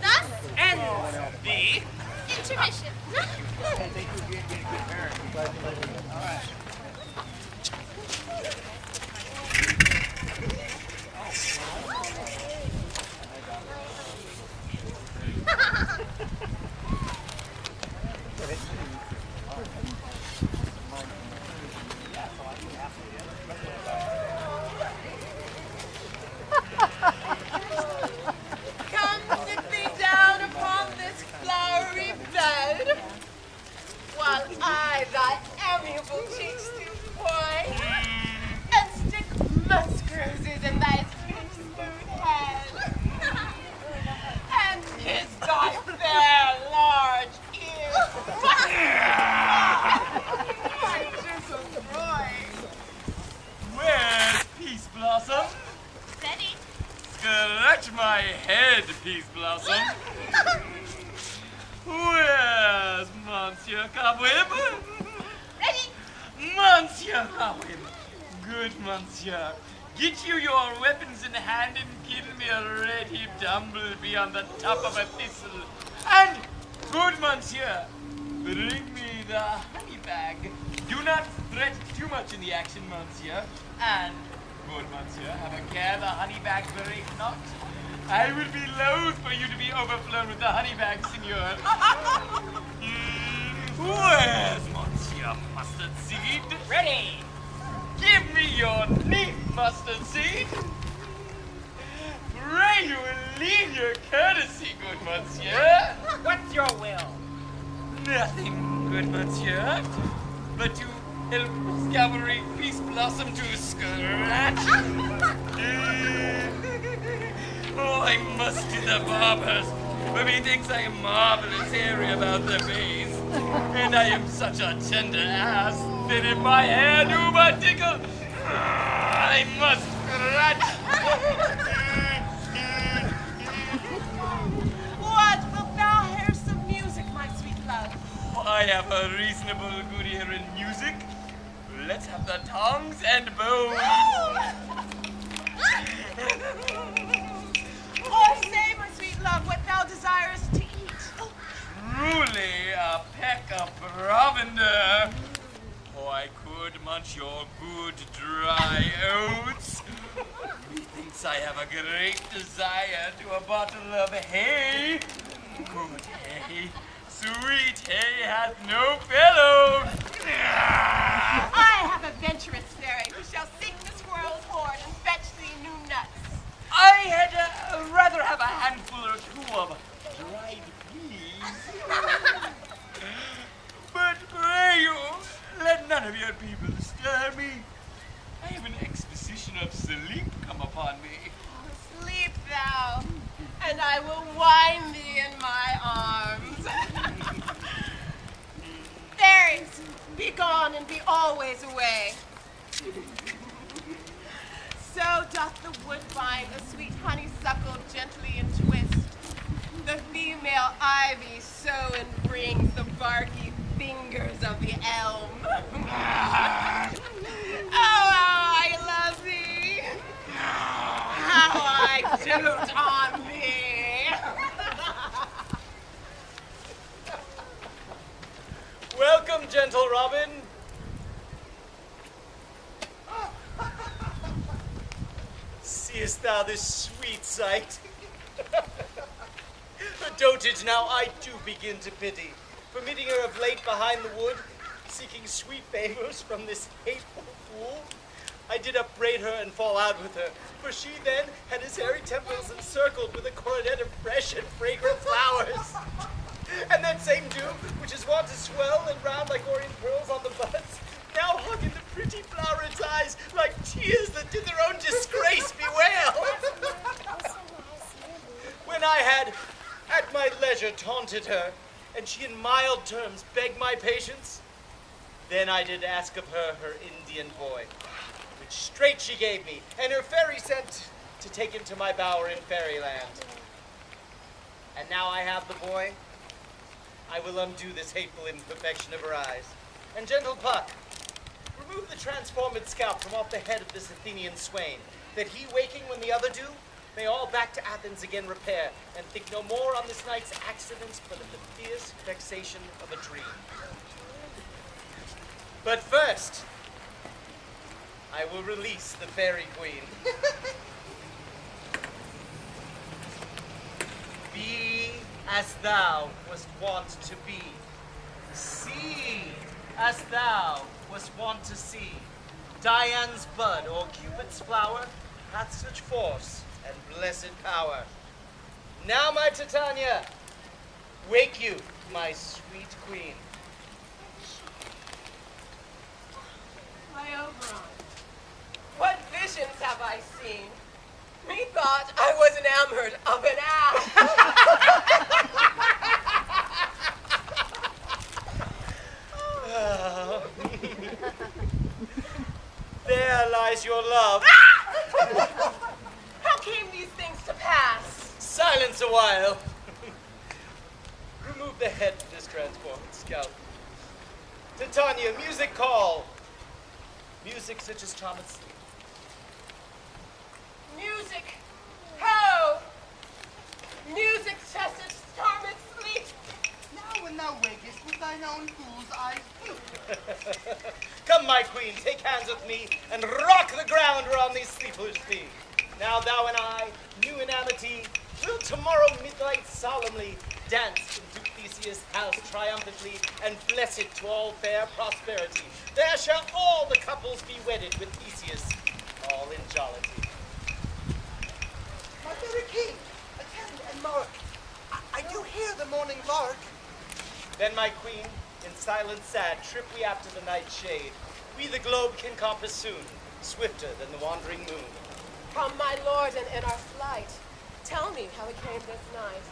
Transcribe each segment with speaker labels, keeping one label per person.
Speaker 1: Thus
Speaker 2: ends the
Speaker 1: intermission. Come sit thee down upon this flowery bed, while I thy amiable cheeks do point, and stick musk roses in thy sweet smooth head, and kiss thy fair large ears. My gentle boy.
Speaker 2: Where's Peace Blossom?
Speaker 1: Steady.
Speaker 2: Scratch my head, Peace Blossom. Where's Monsieur Cobweb?
Speaker 1: Ready.
Speaker 2: Monsieur Cobweb. Good Monsieur. Get you your weapons in hand and give me a ready Dumblebee on the top of a thistle. And, good Monsieur, bring me the honey bag. Do not stretch too much in the action, Monsieur. And, good Monsieur, have a care the honey bag break not. I will be loath for you to be overflown with the honey bag, Signor. Where's Monsieur Mustard Seed?
Speaker 3: Ready!
Speaker 2: Give me your neat mustard seed. Pray you will leave your courtesy, good Monsieur.
Speaker 3: What's your will?
Speaker 2: Nothing, good Monsieur, but to help Cavalry Peace Blossom to scratch. Oh, I must to the barber's, for methinks I am marvelous hairy about the base, and I am such a tender ass that if my hair do but tickle, I must scratch.
Speaker 1: What, wilt thou hear some music, my sweet love?
Speaker 2: I have a reasonable good ear in music. Let's have the tongs and bows.
Speaker 1: Or say, my sweet love, what thou desirest to eat.
Speaker 2: Truly a peck of provender. Oh, I could munch your good dry oats. Methinks I have a great desire to a bottle of hay. Good hay, sweet hay hath no fellow.
Speaker 1: I have a venturous fairy who shall seek the squirrel's horn and fetch thee new nuts.
Speaker 2: I had rather have a handful or two of dried peas. But pray you, let none of your people stir me. I have an exposition of sleep come upon me.
Speaker 1: Sleep thou, and I will wind thee in my arms. Fairies, be gone and be always away. So doth the woodbine the sweet honeysuckle gently entwist. The female ivy so embrings the barky fingers of the elm. Oh, how I love thee! How I dote on thee!
Speaker 4: Welcome, gentle Robin. Seest thou this sweet sight? Her dotage now I do begin to pity, for meeting her of late behind the wood, seeking sweet favors from this hateful fool. I did upbraid her and fall out with her, for she then had his hairy temples encircled with a coronet of fresh and fragrant flowers. And that same dew, which is wont to swell and round like orient pearls on the buds, now hung in the pretty floweret's eyes like tears that did their own disgrace bewail. When I had, at my leisure, taunted her, and she in mild terms begged my patience, then I did ask of her her Indian boy, which straight she gave me, and her fairy sent to take him to my bower in fairyland. And now I have the boy, I will undo this hateful imperfection of her eyes. And gentle Puck, remove the transformed scalp from off the head of this Athenian swain, that he waking when the other do, may all back to Athens again repair, and think no more on this night's accidents, but of the fierce vexation of a dream. But first, I will release the fairy queen. Be as thou wast wont to be. See as thou wast wont to see. Dian's bud or Cupid's flower hath such force and blessed power. Now, my Titania, wake you, my sweet queen.
Speaker 1: My Oberon, what visions have I seen? Methought I was enamored of an owl.
Speaker 4: There lies your love.
Speaker 1: How came these things to pass?
Speaker 4: Silence a while. Remove the head of this transformed scout. Titania, music call. Music such as Thomas sleep.
Speaker 1: Music, ho! Music such as Thomas sleep.
Speaker 5: Now when thou wakest with thine own fool's eyes too.
Speaker 4: Come, my queen, take hands with me, and rock the ground whereon these sleepers be. Now thou and I, new in amity, will tomorrow midnight solemnly dance into Theseus' house triumphantly, and bless it to all fair prosperity. There shall all the couples be wedded with Theseus, all in jollity.
Speaker 5: My very king, attend and mark. I do hear the morning lark.
Speaker 4: Then, my queen, in silence sad, trip we after the night shade. We the globe can compass soon, swifter than the wandering moon.
Speaker 1: From my lord and in our flight, tell me how it came this night,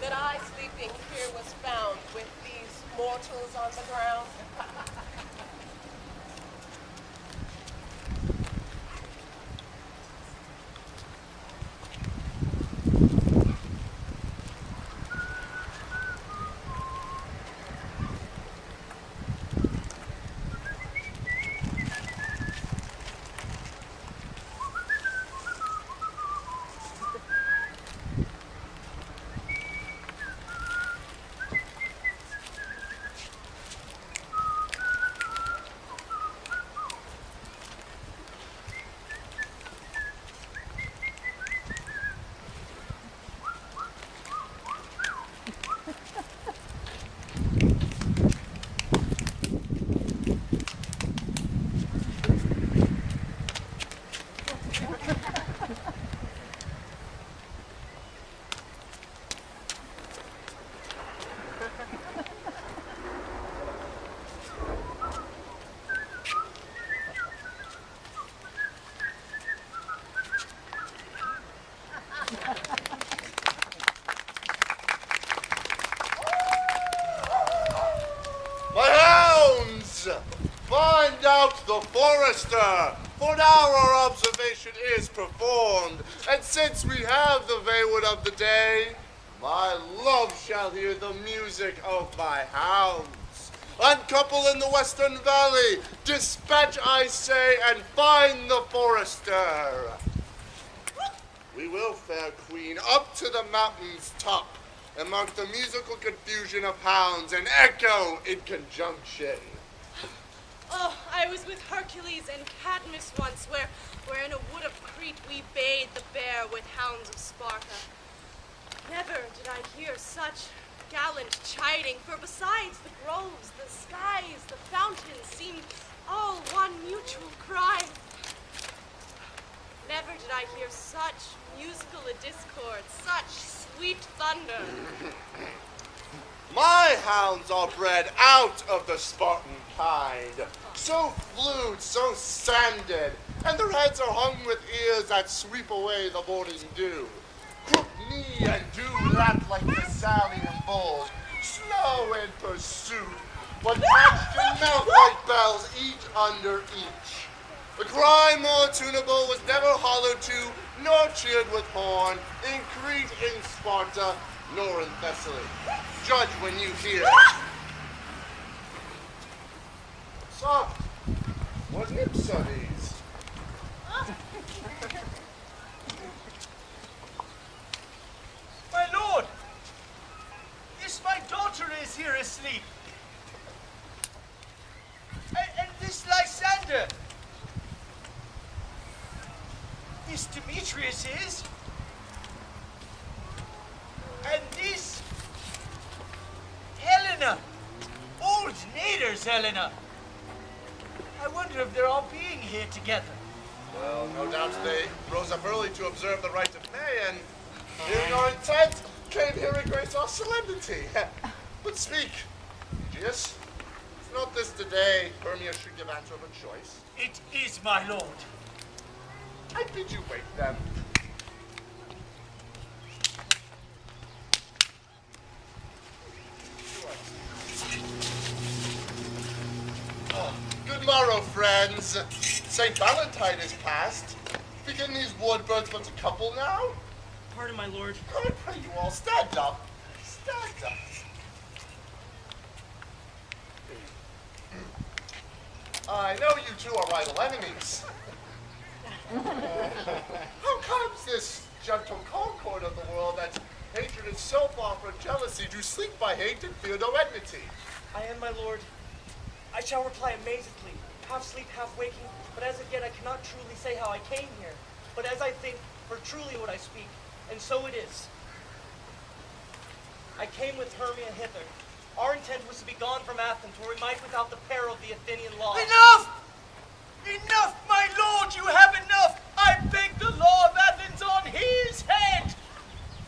Speaker 1: that I sleeping here was found with these mortals on the ground.
Speaker 6: Find out the forester, for now our observation is performed, and since we have the veywood of the day, my love shall hear the music of my hounds. Uncouple in the western valley, dispatch, I say, and find the forester. We will, fair queen, up to the mountain's top, and mark the musical confusion of hounds and echo in conjunction.
Speaker 7: Oh, I was with Hercules and Cadmus once, where in a wood of Crete we bayed the bear with hounds of Sparta. Never did I hear such gallant chiding, for besides the groves, the skies, the fountains seemed all one mutual cry. Never did I hear such musical a discord, such sweet thunder.
Speaker 6: My hounds are bred out of the Spartan kind, so flewed, so sanded, and their heads are hung with ears that sweep away the morning dew. Crook knee and do lap like the Salian bulls, slow in pursuit, but touched in mouth like bells, each under each. The cry more tunable was never hollowed to, nor cheered with horn, in Crete, in Sparta, nor in Thessaly. Judge when you hear it. Soft, what lips are these?
Speaker 4: This Demetrius is. And this Helena. Old Nader's Helena. I wonder if they're all being here together.
Speaker 6: Well, no doubt they rose up early to observe the rite of May, and hearing our intent, came here in grace our solemnity. But speak, Aegeus. Is not this the day Hermia should give answer of a choice?
Speaker 4: It is, my lord.
Speaker 6: I bid you wait then. Good morrow, friends. St. Valentine is past. Begin these warbirds but a couple now?
Speaker 4: Pardon, my lord.
Speaker 6: I pray you all stand up. Stand up. I know you two are rival enemies. How comes this gentle concord of the world that hatred is so far from jealousy do sleep by hate and fear no enmity?
Speaker 4: I am, my lord. I shall reply amazedly, half sleep, half waking, but as of yet I cannot truly say how I came here. But as I think, for truly what I speak, and so it is. I came with Hermia hither. Our intent was to be gone from Athens, where we might without the peril of the Athenian law. Enough! Enough, my lord, you have enough! I beg the law of Athens on his head!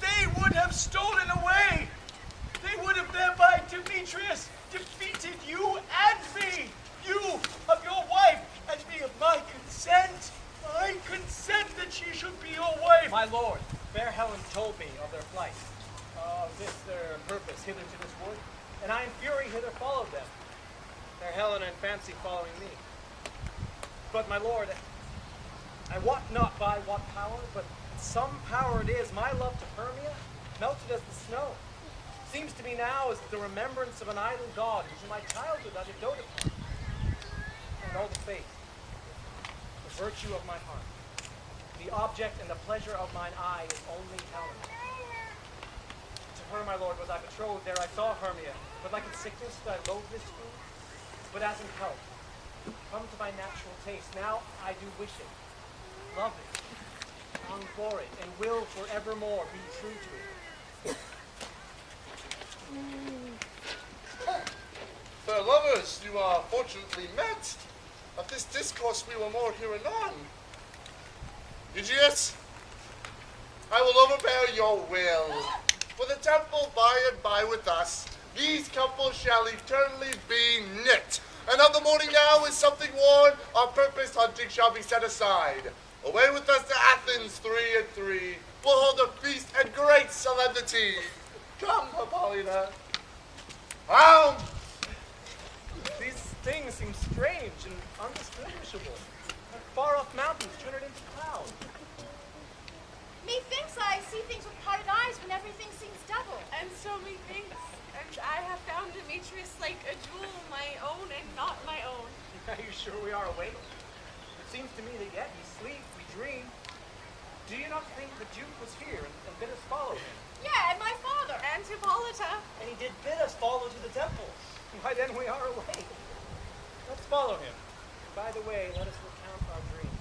Speaker 4: They would have stolen away! They would have thereby, Demetrius, defeated you and me! You of your wife, and me of my consent! I consent that she should be your wife!
Speaker 8: My lord, fair Helen told me of their flight, of this their purpose hither to this wood, and I in fury hither followed them. Fair Helen in fancy following me. But my lord, I wot not by what power, but some power it is, my love to Hermia melted as the snow. Seems to me now as the remembrance of an idol god, whose in my childhood I did dote upon. And all the faith, the virtue of my heart, the object and the pleasure of mine eye is only Helen. To her, my lord, was I betrothed, there I saw Hermia, but like in sickness did I loathe this food, but as in health, come to my natural taste, now I do wish it, love it, long for it, and will forevermore be true to it.
Speaker 6: Fair lovers, you are fortunately met. Of this discourse we will more here anon. Aegeus, I will overbear your will. For the temple by and by with us, these couples shall eternally be knit. And of the morning now is something worn, our purpose hunting shall be set aside. Away with us to Athens 3 and 3. We'll hold a feast and great solemnity. Come, Hippolyta.
Speaker 8: These things seem strange and undistinguishable. Like far-off mountains turned into clouds.
Speaker 7: Methinks I see things with parted eyes when everything seems double.
Speaker 1: And so methinks, and I have found Demetrius like a jewel, my own and not my own.
Speaker 8: Are you sure we are awake? It seems to me that yet we sleep, we dream. Do you not think the Duke was here and bid us follow him?
Speaker 1: Yeah, and my father. And Hippolyta.
Speaker 8: And he did bid us follow to the temple. Why then we are awake. Let's follow him. By the way, let us recount our dream.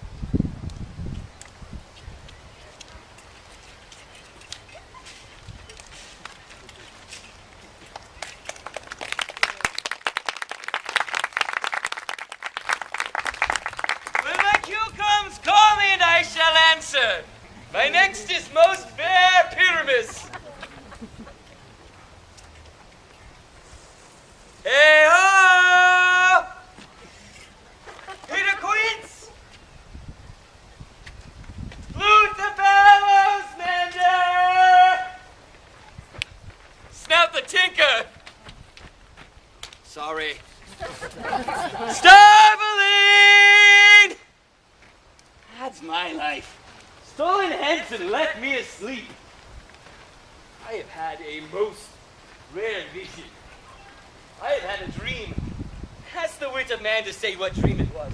Speaker 2: When my cue comes, call me and I shall answer. My next is most fair Pyramus. Hey-ho! Peter Queens! Flute the bellows, mender! Snout the tinker! Sorry. Starveling! That's my life. Stolen hence and left me asleep. I have had a most rare vision. I have had a dream. Has the wit of man to say what dream it was.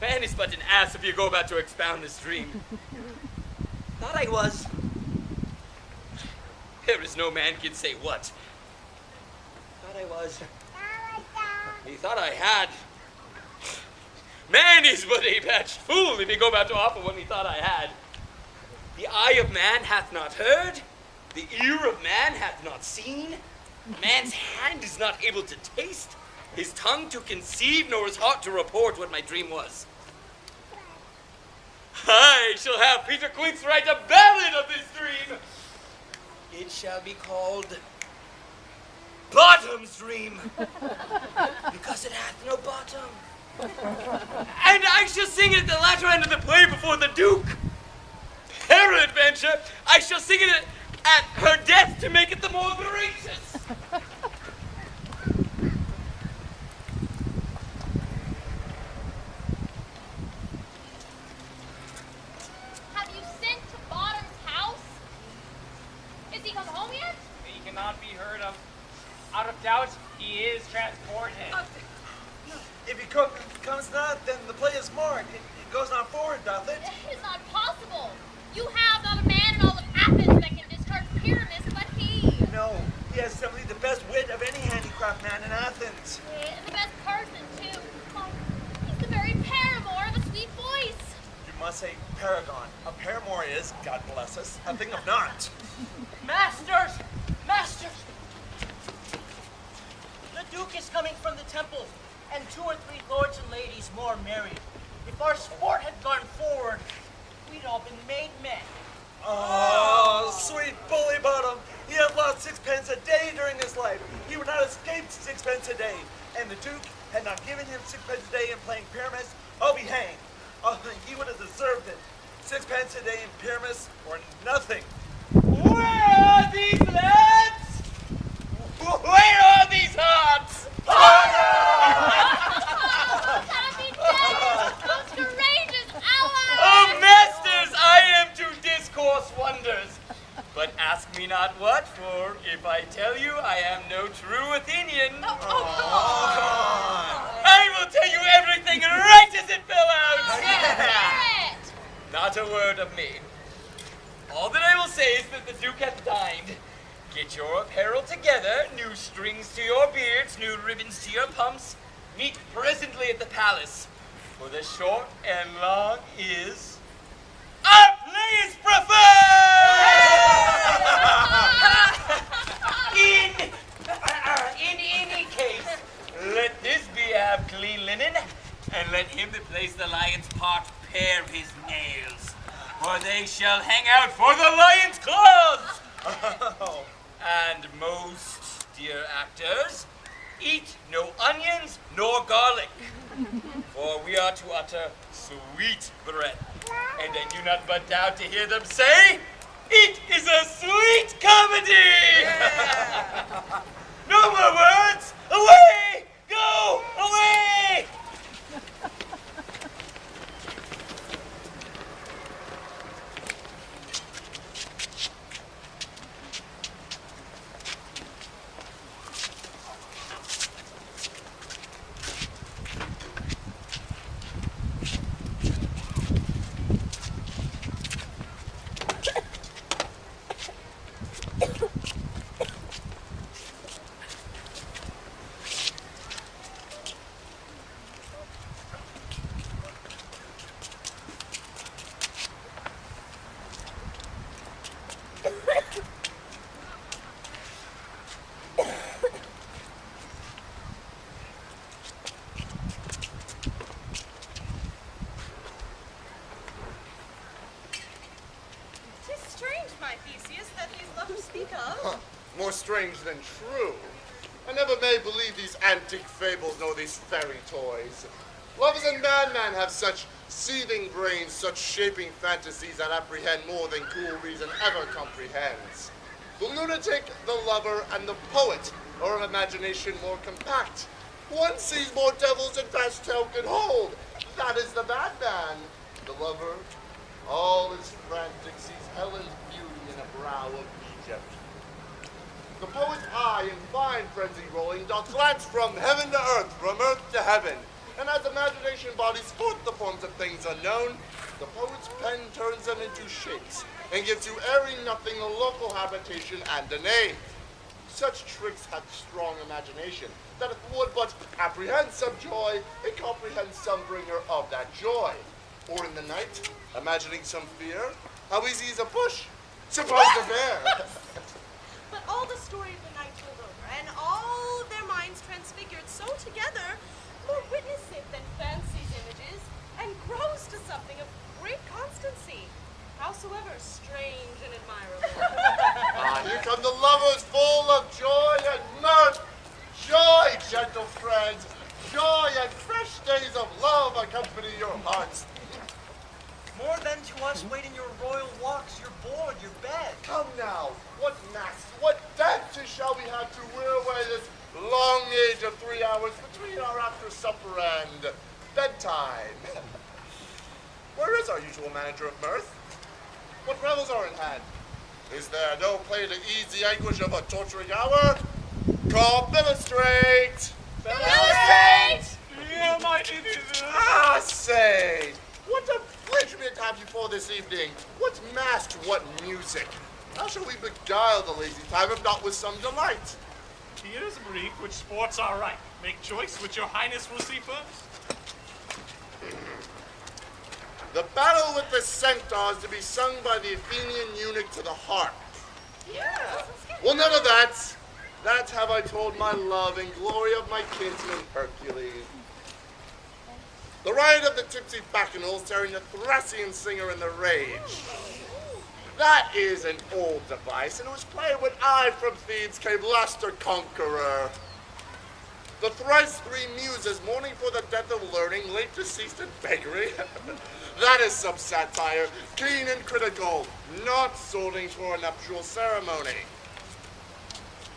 Speaker 2: Man is but an ass if you go about to expound this dream. Thought I was. There is no man can say what. Thought I was. He thought I had. Man is but a patched fool if he go about to offer what he thought I had. eye of man hath not heard, the ear of man hath not seen, man's hand is not able to taste, his tongue to conceive, nor his heart to report what my dream was. I shall have Peter Quince write a ballad of this dream. It shall be called Bottom's Dream, because it hath no bottom. And I shall sing it at the latter end of the play before the Duke. Peradventure, I shall sing it at her death to make it the more gracious.
Speaker 9: Have you sent to Bottom's house? Is he come home yet?
Speaker 3: He cannot be heard of. Out of doubt, he is transported.
Speaker 5: If he comes not, then the play is marred. It goes not forward, doth it?
Speaker 9: It is not possible. You have not a man in all of Athens that can discharge Pyramus but he.
Speaker 5: No, he has simply the best wit of any handicraft man in Athens.
Speaker 9: And the best person, too. Oh, he's the very paramour of a sweet voice.
Speaker 5: You must say paragon. A paramour is, God bless us, a thing of naught.
Speaker 4: Masters! Masters! The Duke is coming from the temple, and 2 or 3 lords and ladies more married. If our sport had gone forward, we'd all been made men.
Speaker 5: Oh, sweet bully bottom. He had lost 6 pence a day during his life. He would not escape 6 pence a day. And the Duke had not given him 6 pence a day in playing Pyramus. I'll be hanged. Oh, he would have deserved it. 6 pence a day in Pyramus or nothing.
Speaker 2: Where are these lads? Where are these hearts?
Speaker 9: Most courageous ally!
Speaker 2: Oh, masters, I am to discourse wonders. But ask me not what, for if I tell you, I am no true Athenian. I will tell you everything right as it fell out. Not a word of me. All that I will say is that the Duke hath dined. Get your apparel together, new strings to your beards, new ribbons to your pumps. Meet presently at the palace, for the short and long is our play is in any case, let this be have clean linen, and let him that plays the lion's part pare his nails, for they shall hang out for the lion's claws. And most, dear actors, eat no onions nor garlic, for we are to utter sweet breath. And I do not but doubt to hear them say, it is a sweet comedy! Yeah. No more words! Away! Go! Away!
Speaker 6: More strange than true. I never may believe these antique fables nor these fairy toys. Lovers and madmen have such seething brains, such shaping fantasies that apprehend more than cool reason ever comprehends. The lunatic, the lover, and the poet are of imagination more compact. One sees more devils than pastel can hold. That is the madman. The lover, all is frantic, sees Helen's beauty in a brow of Egypt. The poet's eye in fine frenzy rolling doth glance from heaven to earth, from earth to heaven. And as imagination bodies forth the forms of things unknown, the poet's pen turns them into shapes, and gives to every nothing a local habitation and a name. Such tricks hath strong imagination, that if it would but apprehend some joy, it comprehends some bringer of that joy. Or in the night, imagining some fear? How easy is a bush? Suppose a bear.
Speaker 7: But all the story of the night told over, and all of their minds transfigured so together, more witness it than fancies images, and grows to something of great constancy, howsoever strange and admirable.
Speaker 6: Here come the lovers full of joy and mirth. Joy, gentle friends. Joy and fresh days of love accompany your hearts.
Speaker 4: More than to us waiting your royal walks, your board, your bed.
Speaker 6: Come now, what masks, what dances shall we have to wear away this long age of 3 hours between our after supper and bedtime? Where is our usual manager of mirth? What revels are in hand? Is there no play to ease the anguish of a torturing hour? Call Illustrate!
Speaker 9: Illustrate!
Speaker 2: Yeah, my idiot.
Speaker 6: Ah, say! What abridgment have you for this evening? What masked, what music? How shall we beguile the lazy time if not with some delight?
Speaker 10: Here's a brief which sports are right. Make choice which your highness will see first.
Speaker 6: The battle with the centaurs to be sung by the Athenian eunuch to the harp.
Speaker 7: Yeah.
Speaker 6: Well, none of that. That have I told my love and glory of my kinsman Hercules. The riot of the tipsy bacchanals tearing the Thracian singer in the rage. That is an old device, and it was played when I from Thebes came lustre conqueror. The thrice three muses mourning for the death of learning, late deceased in beggary. That is some satire, keen and critical, not sorting for a nuptial ceremony.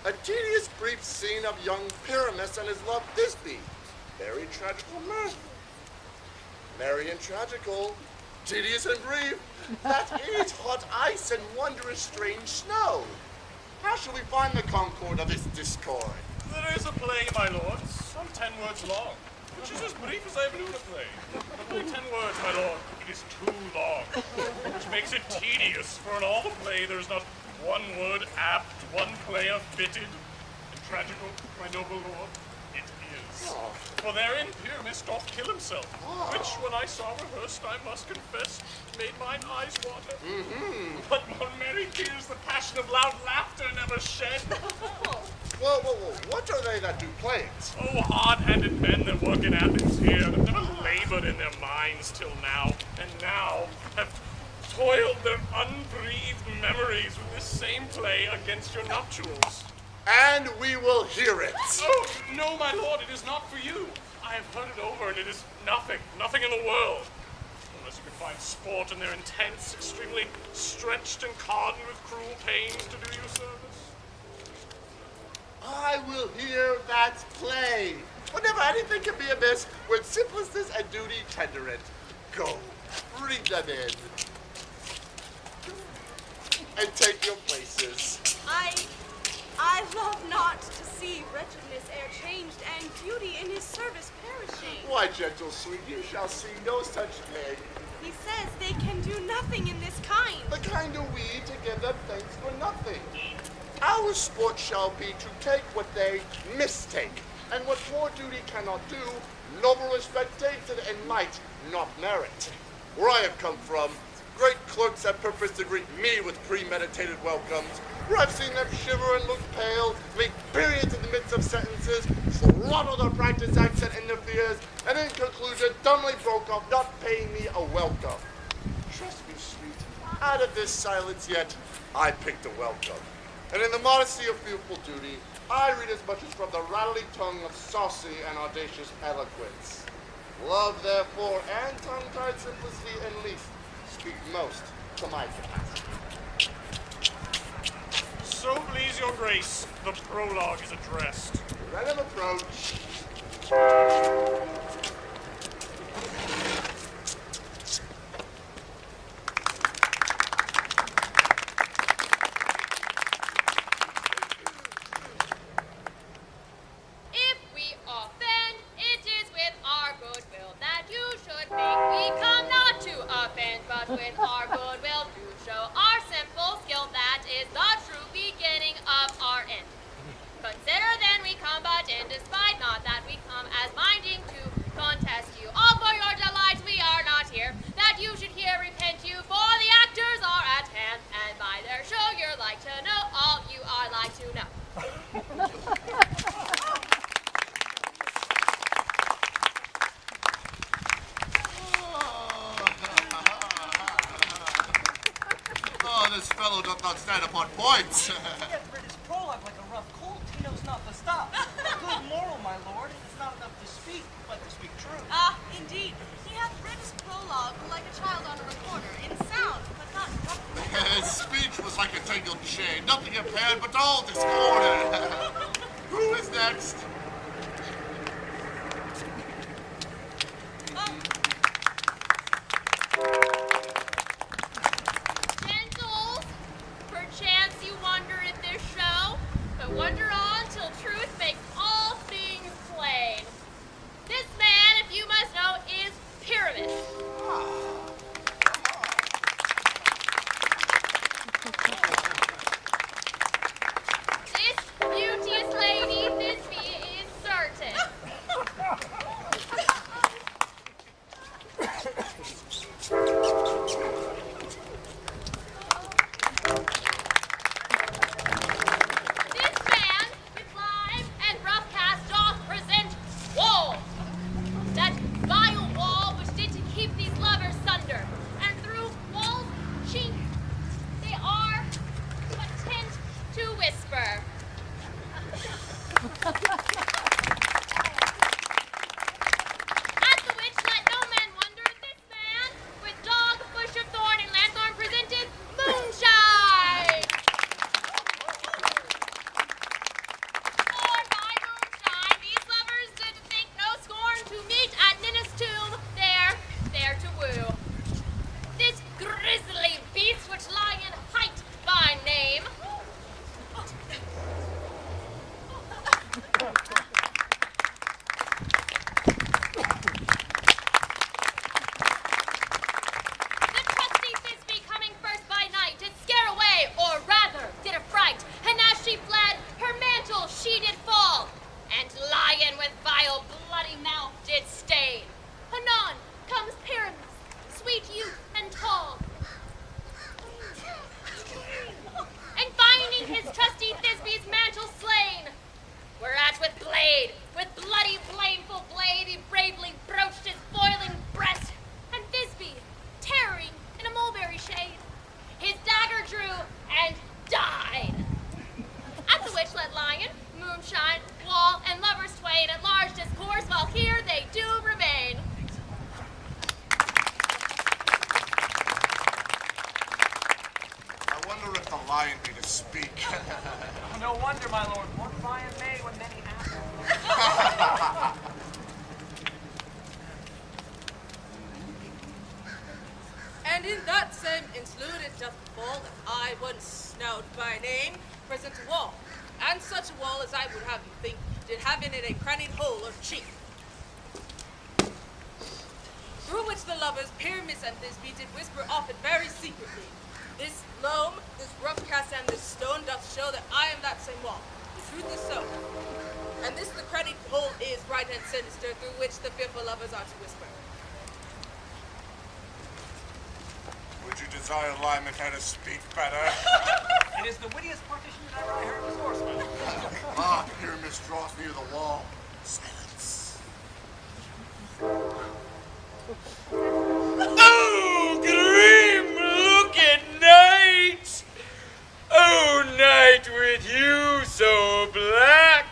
Speaker 6: A tedious brief scene of young Pyramus and his love Thisbe. Very tragical mirth. Merry and tragical, tedious and brief. That is hot ice and wondrous strange snow. How shall we find the concord of this discord?
Speaker 10: There is a play, my lord, some 10 words long, which is as brief as I have known a play. Only 10 words, my lord. It is too long, which makes it tedious, for in all the play there is not one word apt, one player fitted, and tragical, my noble lord, it is. For therein Pyramus doth kill himself, which when I saw rehearsed, I must confess, made mine eyes water. But more merry tears the passion of loud laughter never shed.
Speaker 6: Well, what are they that do play it?
Speaker 10: Oh, hard-handed men that work in Athens here, that never labored in their minds till now, and now have toiled their unbreathed memories with this same play against your nuptials.
Speaker 6: And we will hear it.
Speaker 10: Oh, no, my lord, it is not for you. I have heard it over, and it is nothing in the world. Unless you can find sport in their intense, extremely stretched and hardened with cruel pains to do you service.
Speaker 6: I will hear that play. Whenever anything can be amiss, when simplicity and duty tender it. Go, bring them in. And take your places.
Speaker 7: I love not to see wretchedness e'er changed, and beauty in his service perishing.
Speaker 6: Why, gentle sweet, you shall see no such thing.
Speaker 7: He says they can do nothing in this kind.
Speaker 6: The kind of we to give them thanks for nothing. Our sport shall be to take what they mistake, and what poor duty cannot do, noble respect takes it and might not merit. Where I have come from, great clerks have purposed to greet me with premeditated welcomes, where I've seen them shiver and look pale, make periods in the midst of sentences, throttle their practice accent in their fears, and in conclusion dumbly broke off, not paying me a welcome. Trust me, sweet, out of this silence yet, I picked a welcome. And in the modesty of fearful duty, I read as much as from the rattling tongue of saucy and audacious eloquence. Love, therefore, and tongue-tied simplicity and least speak most to my capacity.
Speaker 10: So please your grace, the prologue is addressed.
Speaker 6: Let him approach.
Speaker 9: If we offend, it is with our goodwill that you should make. We come not to offend, but with our goodwill to show our simple skill. That is the true beginning of our end. Consider then we come but in despite, not that we come as minding to
Speaker 6: this fellow doth not stand upon points.
Speaker 4: He hath read his prologue like a rough colt. He knows not the stop. Good moral, my lord. It's not enough to speak, but to speak true.
Speaker 7: Ah, indeed. He hath read his prologue like a child on a recorder, in sound, but not properly.
Speaker 6: His speech was like a tangled chain, nothing impaired, but all discordant. Who is next?
Speaker 9: Gentles, perchance you wonder at this show, but wonder on till truth makes all things plain. This man, if you must know, is Pyramus. This beauteous lady, Thisbe, is certain. This man, with lime and rough cast, doth present wall. That vile wall which did to keep these lovers sunder, and through wall's chink they are but tint to whisper. At the which let no man wonder at this man, with dog, bush of thorn, and lanthorn presented moonshine. For by moonshine these lovers did think no scorn to meet at Ninnis' tomb, there to woo. This grisly beast which lie in height by name. The trusty Thisbe coming first by night did scare away, or rather did affright, and as she fled, her mantle she did fall, and lion with vile bloody mouth did stain. Anon comes Pyramus, sweet youth and tall, and finding his trusty Thisbe's mantle slain, whereat with bloody blameful blade, he bravely broached his boiling breast, and Thisbe, tarrying in a mulberry shade, his dagger drew and died. At the which let lion, moonshine, wall, and lovers twain at large discourse, while here they do remain.
Speaker 6: I wonder if the lion may to speak.
Speaker 8: No wonder, my lord. One lion may when many have.
Speaker 1: And in that same interlude it doth befall that I, one Snout by name, present a wall, and such a wall as I would have you think did have in it a crannied hole or chink, through which the lovers Pyramus and Thisbe did whisper often very secretly. This loam, this rough cast, and this stone doth show that I am that same wall. The truth is so. And this the crannied hole is right and sinister, through which the fearful lovers are to whisper.
Speaker 6: Would you desire Lyman had to speak better?
Speaker 8: It is the wittiest partition that ever I heard of his horseman.
Speaker 6: Ah, Pyramus draws near the wall. Silence.
Speaker 2: Oh, grim looking night! Oh, night with you so black!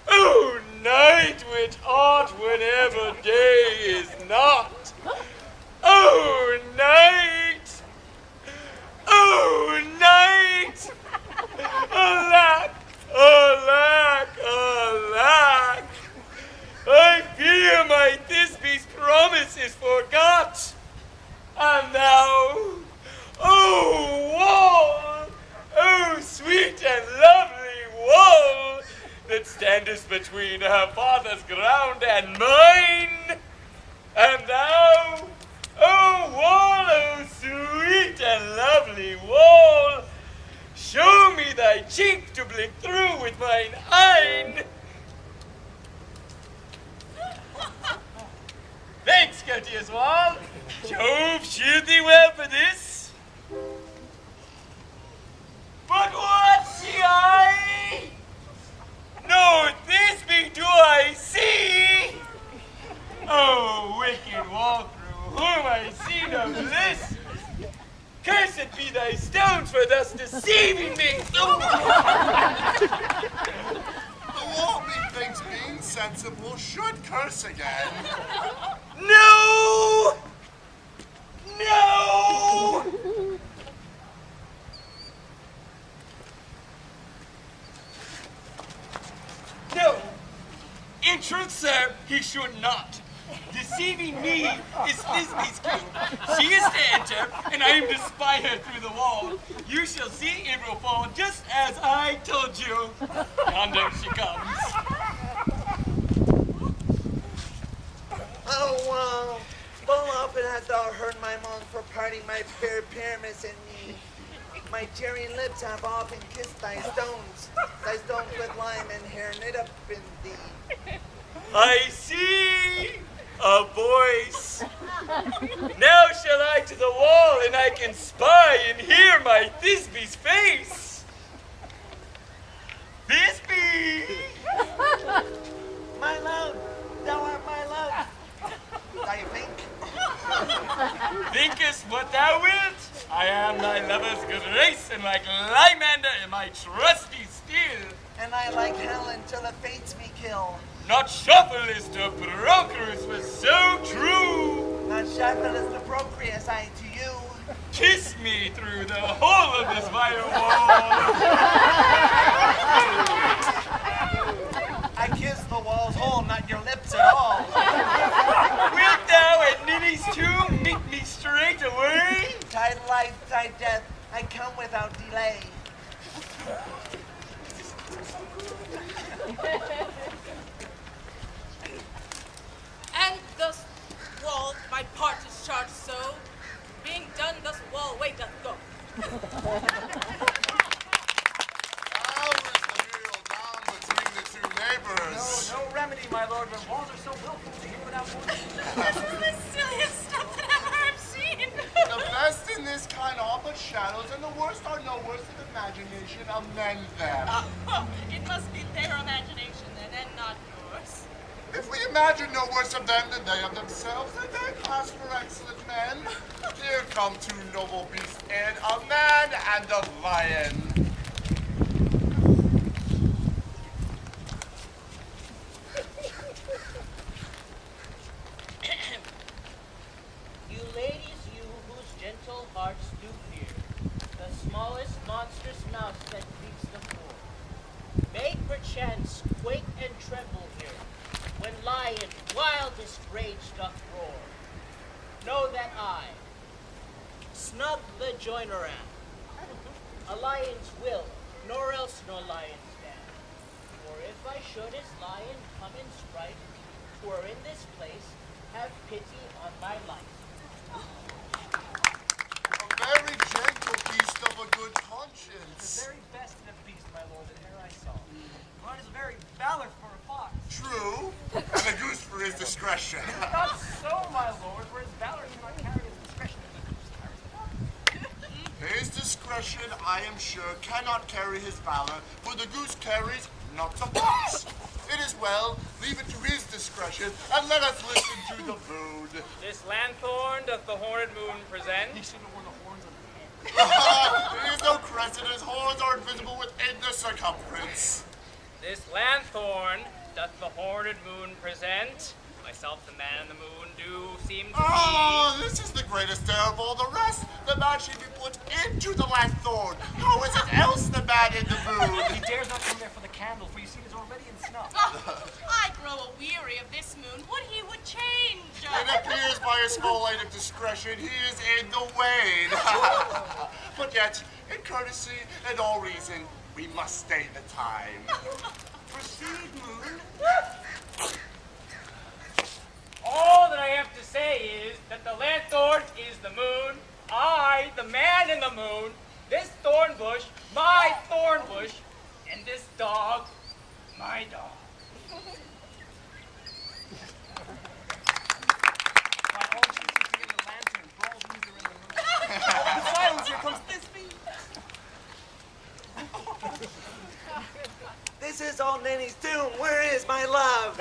Speaker 2: Oh, night with aught whenever day is not! Oh, night! Oh, night! Alack! Alack! Alack! I fear my Thisbe's promise is forgot. And now, oh wall, oh sweet and lovely wall, that standest between her father's ground and mine. And thou, oh wall, oh sweet and lovely wall, show me thy cheek to blink through with mine eyne. Thanks, courteous wall. Jove shield thee well for this. But what see I? No Thisbe do I see. Oh, wicked wall through whom I see no bliss. Curse Cursed be thy stones for thus deceiving me!
Speaker 6: The wall, methinks, being sensible, should curse again.
Speaker 2: No! No! No! In truth, sir, he should not. Deceiving me is Thisbe's skill. She is to enter, and I am to spy her through the wall. You shall see it will fall just as I told you. Yonder she comes.
Speaker 5: Oh, full often hast thou heard my moan for parting my fair Pyramus and me. My tearing lips have often kissed thy stones with lime and hair knit up in thee.
Speaker 2: I see a voice. Now shall I to the wall, and I can spy and hear my Thisbe's face. Thisbe!
Speaker 5: My love, thou art my love. I think.
Speaker 2: Thinkest what thou wilt? I am thy lover's grace, and like Lymander am I trusty still.
Speaker 5: And I like hell until the fates me kill.
Speaker 2: Not Shuffleist of Procrus was so true.
Speaker 5: Not Shackleless the Procreus I to you.
Speaker 2: Kiss me through the hole of this vile wall.
Speaker 5: I kiss the wall's hole, not your lips at all.
Speaker 2: Wilt thou at Ninny's tomb meet me straight away?
Speaker 5: Thy life, thy death, I come without delay.
Speaker 7: And thus wall my part is charged so, being done thus wall way doth go.
Speaker 6: How is the heel down between the two neighbors?
Speaker 8: No remedy, my lord, when walls are so willful to hear without warning.
Speaker 1: This is the silliest stuff that ever I've seen.
Speaker 6: The best in this kind are but shadows, and the worst are no worse than imagination. Amend them.
Speaker 1: It must be their imagination then, and not yours.
Speaker 6: If we imagine no worse of them than they of themselves, then they pass for excellent men. Here come two noble beasts, and a man and a lion.
Speaker 11: You ladies, you whose gentle hearts do fear the smallest monstrous mouse that creeps the floor, may perchance quake and tremble here when lion wildest rage doth roar. Know that I, snug the joiner am, a lion's will, nor else nor lion's dam. For if I should as lion come in sprite, twere in this place have pity on my life.
Speaker 6: A very gentle beast of a good conscience.
Speaker 8: The very best of beast, my lord, that e'er I saw. Mine is a very valor for a fox.
Speaker 6: True, and a goose for his discretion.
Speaker 8: Not so, my lord, for his valor cannot carry his discretion as a goose carries.
Speaker 6: His discretion, I am sure, cannot carry his valor, for the goose carries not the fox. It is well, leave it to his discretion, and let us listen to the moon.
Speaker 3: This lanthorn doth the horned moon present.
Speaker 8: He should have worn the horns on the head.
Speaker 6: There is no crescent, his horns are invisible within the circumference.
Speaker 3: This lanthorn doth the horned moon present. Myself, the man in the moon, do seem to
Speaker 6: Oh, this is the greatest dare of all the rest. The man should be put into the lanthorn. How is it else the man in the moon?
Speaker 8: He dares not come there for the candle, for you see it is already in snuff.
Speaker 1: I grow weary of this moon. Would he would change.
Speaker 6: It appears by his full light of discretion he is in the wane. But yet, in courtesy and all reason, we must stay the time. Proceed, moon.
Speaker 3: All that I have to say is that the lanthorn is the moon, I, the man in the moon, this thorn bush, my thorn bush, and this dog, my dog.
Speaker 8: By all means, you can get the lantern, for all these are in the moon. Oh, silence, here comes Thisbe.
Speaker 5: This is all Nanny's doom. Where is my love?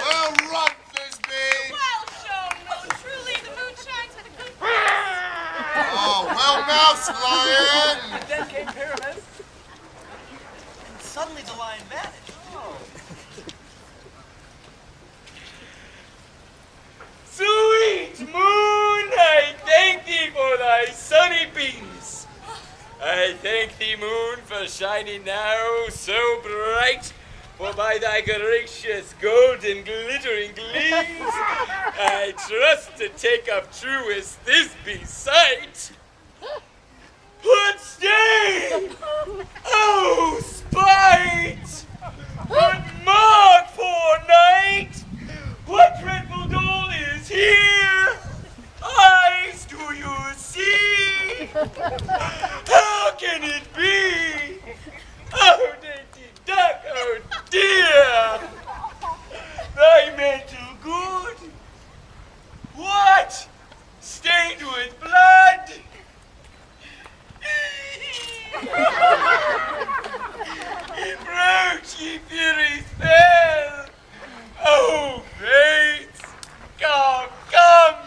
Speaker 6: Well run, Thisbe!
Speaker 1: Well shown, no, truly the moon shines with a good face.
Speaker 6: Oh, well moused, lion!
Speaker 8: And then came Pyramus.
Speaker 4: And suddenly the lion vanished.
Speaker 8: Oh.
Speaker 2: Sweet moon, I thank thee for thy sunny beams. I thank thee, moon, for shining now so bright. For by thy gracious golden glittering gleams, I trust to take up truest this be sight. Put stay! Oh, spite! But mark for night! What dreadful dole is here? Eyes, do you see? How can it be? Oh, dainty duck, oh dear! Thy mental good? What? Stained with blood? Approach, ye furies fell! Oh, fates! Come, come!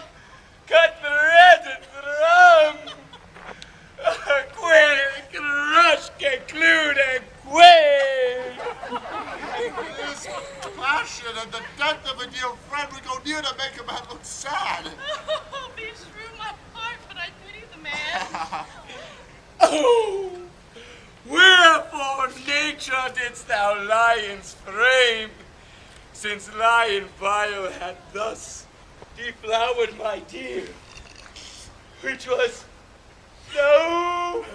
Speaker 2: Cut thread and thrum! Quail, crush, conclude, and quail!
Speaker 6: This passion and the death of a dear friend would go near to make a man look sad.
Speaker 1: Oh, be shrew my heart, but I pity the man.
Speaker 2: Oh! Wherefore nature didst thou lions frame, since lion vile had thus deflowered my dear, which was no,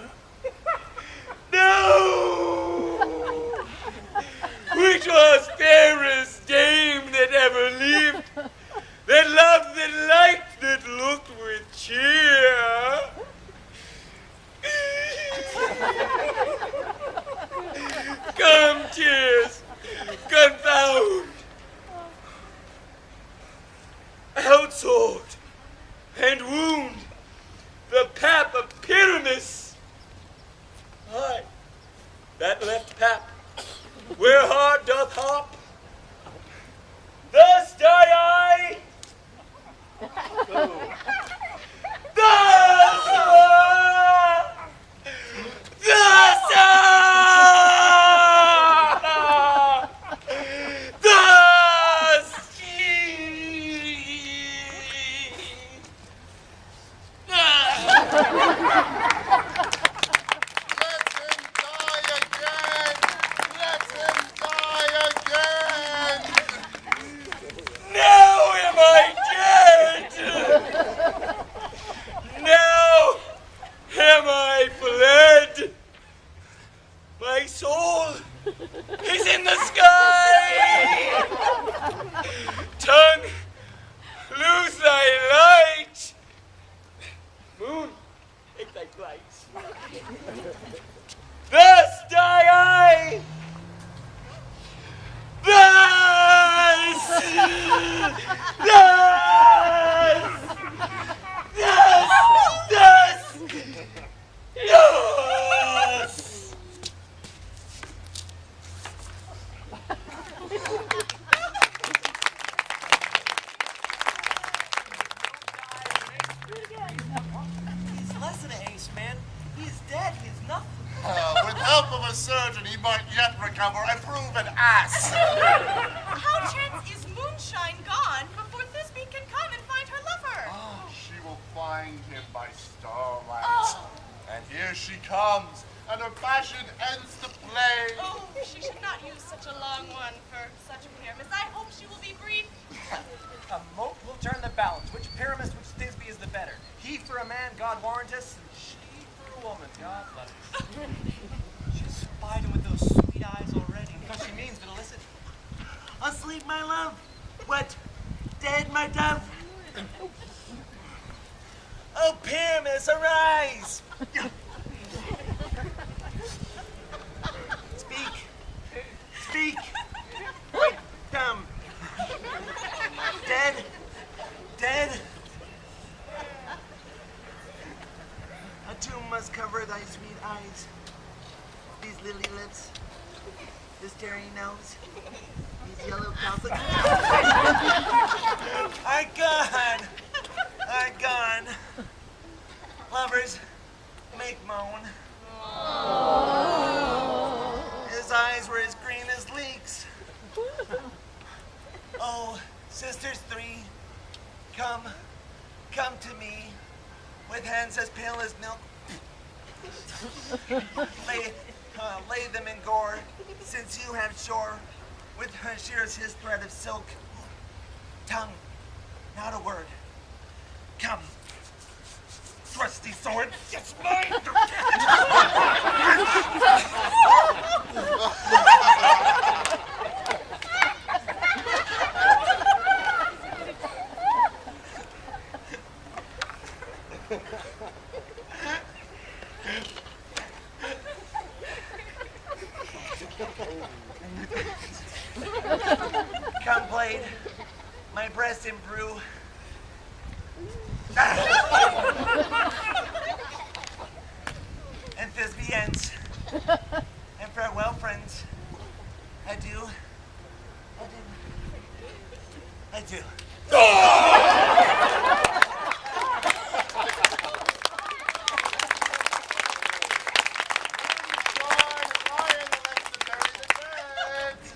Speaker 2: which was fairest dame that ever lived, that loved, that liked, that looked with cheer. Come, tears, confound, outsword, and wound the pap of Pyramus. Aye, that left pap, where heart doth hop, thus die I. My soul is in the sky. Tongue, lose thy light. Moon, take thy flight. Thus die I.
Speaker 4: He's less than an ace, man. He is dead. He is nothing.
Speaker 6: With help of a surgeon, he might yet recover and prove an ass.
Speaker 7: How chance is Moonshine gone before Thisbe can come and find her lover?
Speaker 6: Oh, she will find him by starlight. And here she comes, and her passion ends the play.
Speaker 7: Oh, she should not use such a long one for such a Pyramus. I hope she will be brief.
Speaker 8: A mote will turn the balance. Which Pyramus, which Thisbe is the better? He for a man, God warrant us, and she for a woman, God bless us.
Speaker 4: She's spied him with those sweet eyes already.
Speaker 8: Because she means to listen.
Speaker 4: Asleep, my love. What? Dead, my dove? Oh, Pyramus, arise! Speak. Speak. Wait, come. Dead? Dead? A tomb must cover thy sweet eyes, these lily lips, this starry nose, these yellow calcium. Are gone. Are gone. Lovers make moan. His eyes were as green as leeks. Oh, sisters three, come to me, with hands as pale as milk. Lay them in gore, since you have shore, with her shears his thread of silk. Tongue, not a word. Come, thrusty sword, yes, mine! Come, blade, my breast imbrue. And Thisbians, and farewell, friends. Adieu. Adieu.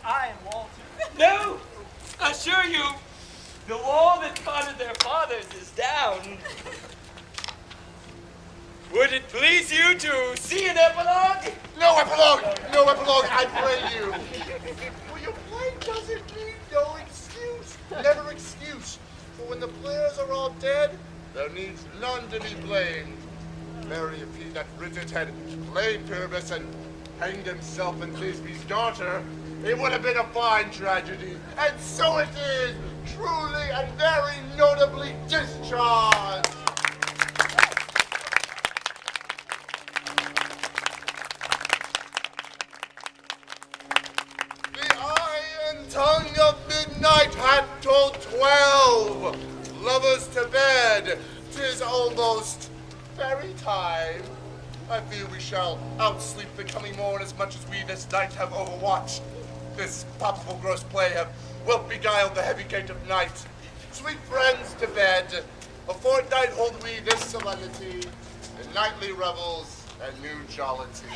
Speaker 8: I am Walter.
Speaker 2: No! I assure you, the wall that guarded their fathers is down. Would it please you to see an epilogue?
Speaker 6: No epilogue! No epilogue, I pray you! For your play doesn't need no excuse. Never excuse. For when the players are all dead, there needs none to be blamed. Marry if he that writ had played Pyramus and hanged himself and Thisbe's daughter, it would have been a fine tragedy. And so it is, truly and very notably discharged. The iron tongue of midnight hath told 12. Lovers to bed, 'tis almost fairy time. I fear we shall outsleep the coming morn as much as we this night have overwatched. This palpable gross play have well beguiled the heavy gate of night. Sweet friends, to bed. A fortnight hold we this solemnity, in nightly revels and new jollity.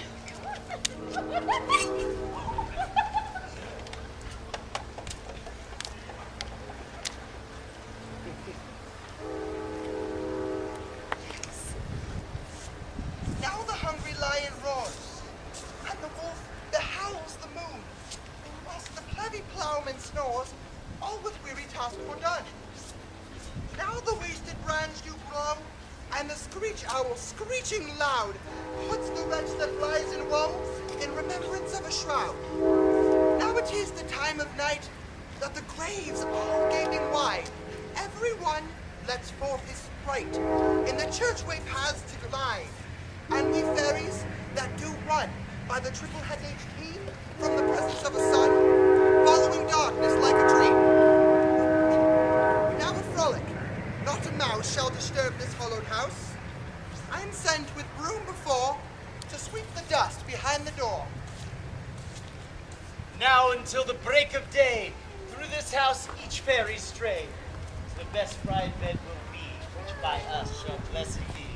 Speaker 4: Now the hungry lion roars, and the wolf behowls the moon, whilst the plebby ploughman snores, all with weary task fordone. Now the wasted branch do grow, and the screech owl, screeching loud, puts the wretch that lies in woe in remembrance of a shroud. Now it is the time of night, that the graves are gaping wide. Every one lets forth his sprite, in the churchway paths to glide. And we fairies that do run by the triple-headed HT from the presence of a sun, following darkness like a dream. Now a frolic, not a mouse shall disturb this hollowed house. I am sent with broom before to sweep the dust behind the door.
Speaker 11: Now until the break of day, through this house each fairy stray. The best bride bed will be, which by us shall blessed be.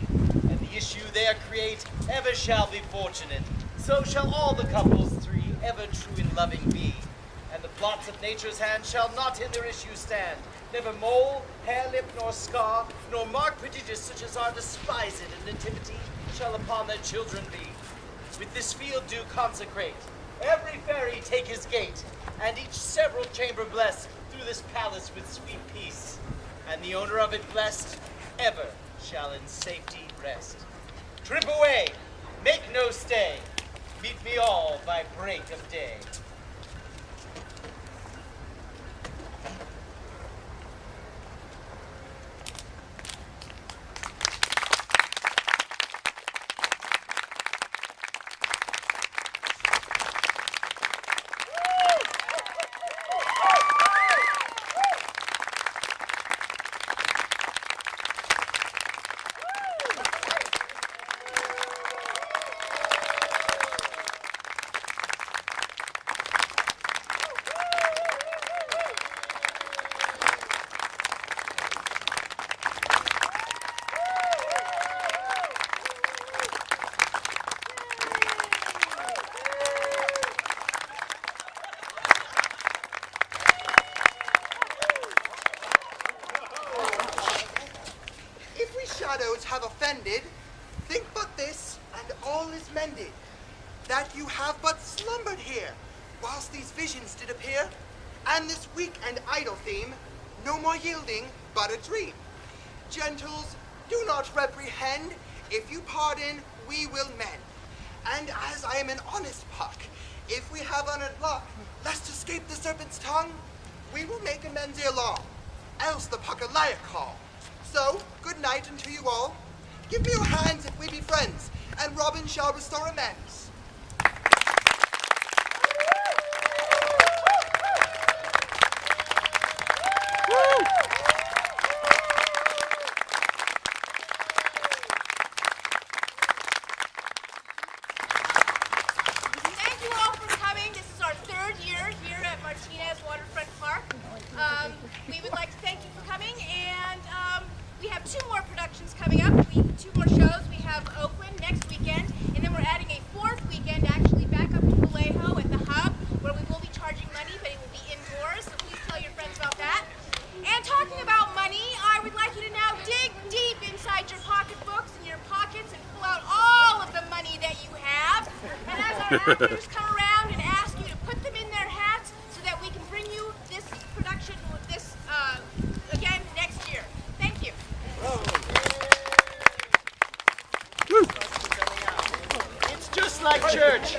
Speaker 11: And the issue there create ever shall be fortunate. So shall all the couples three ever true in loving be. And the plots of nature's hand shall not in their issue stand. Never mole, hair, lip, nor scar, nor mark prodigious such as are despised in nativity, shall upon their children be. With this field do consecrate. Every fairy take his gate, and each several chamber bless through this palace with sweet peace. And the owner of it blessed, ever shall in safety rest. Trip away, make no stay, meet me all by break of day.
Speaker 12: shadows have offended, think but this, and all is mended, that you have but slumbered here, whilst these visions did appear, and this weak and idle theme, no more yielding, but a dream. Gentles, do not reprehend, if you pardon, we will mend. And as I am an honest puck, if we have honored luck, lest escape the serpent's tongue, we will make amends ere long, else the puck a liar call. So, good night unto you all. Give me your hands if we be friends, and Robin shall restore amends.
Speaker 1: Thank you all for coming. This is our third year here at Martinez Waterfront Park. We would like to thank you for coming, and we have two more productions coming up. Two more shows. We have Oakland next weekend, and then we're adding a fourth weekend actually back up to Vallejo at the Hub, where we will be charging money, but it will be indoors, so please tell your friends about that. And talking about money, I would like you to now dig deep inside your pocketbooks and your pockets and pull out all of the money that you have. And as our actors come around and ask you to put them in their hats so that we can bring you this production with this again next year. Thank you.
Speaker 4: It's just like church.